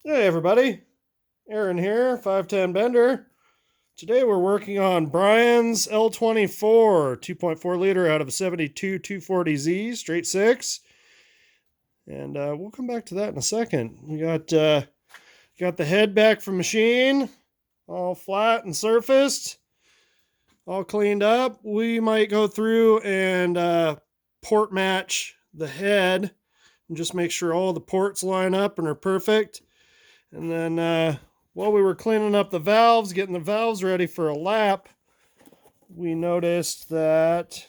Hey everybody, Aaron here, 510 Bender. Today we're working on Brian's L24, 2.4 liter out of a 72 240Z, straight six. And we'll come back to that in a second. We got the head back from machine, all flat and surfaced, all cleaned up. We might go through and port match the head and just make sure all the ports line up and are perfect. And then while we were cleaning up the valves, getting the valves ready for a lap, we noticed that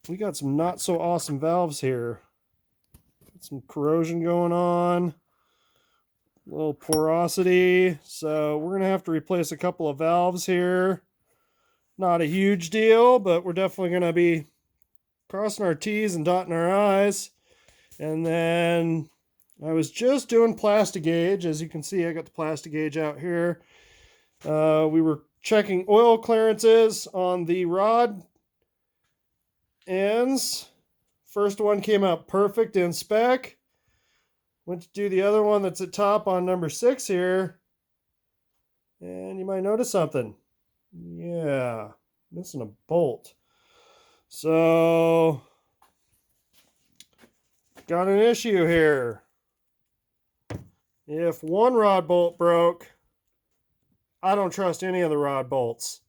we got some not so awesome valves here. Got some corrosion going on, a little porosity. So we're going to have to replace a couple of valves here. Not a huge deal, but we're definitely going to be crossing our T's and dotting our I's. And then I was just doing plastic gauge. As you can see, I got the plastic gauge out here. We were checking oil clearances on the rod ends. First one came out perfect in spec. Went to do the other one that's at top on number 6 here. And you might notice something. Yeah, missing a bolt. So, got an issue here. If one rod bolt broke, I don't trust any of the rod bolts.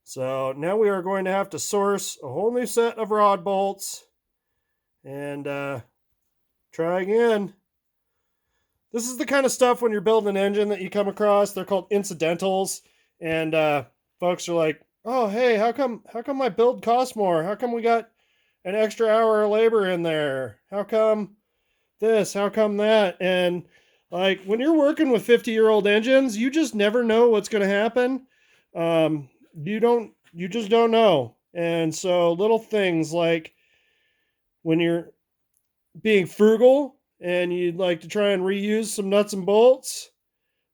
So now we are going to have to source a whole new set of rod bolts and try again. This is the kind of stuff when you're building an engine that you come across. They're called incidentals. And folks are like, oh, hey, how come my build costs more? How come we got an extra hour of labor in there? How come this? How come that? And like when you're working with 50-year-old engines, you just never know what's going to happen. You just don't know. And so little things like when you're being frugal and you'd like to try and reuse some nuts and bolts,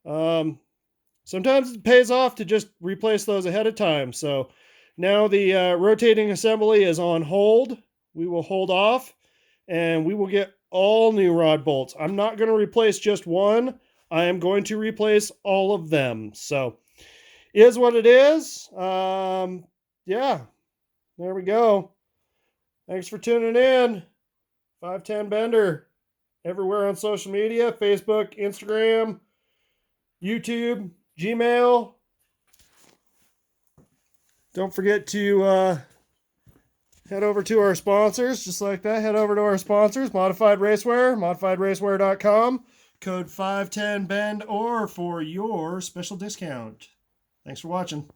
sometimes it pays off to just replace those ahead of time. So now the rotating assembly is on hold. We will hold off and we will get all new rod bolts. I'm not going to replace just one. I am going to replace all of them. So, is what it is. Yeah, there we go. Thanks for tuning in. 510 Bender. Everywhere on social media, Facebook, Instagram, YouTube, Gmail. Don't forget to head over to our sponsors, just like that. Head over to our sponsors, Modified Racewear, modifiedраcewear.com. Code 510BEND or for your special discount. Thanks for watching.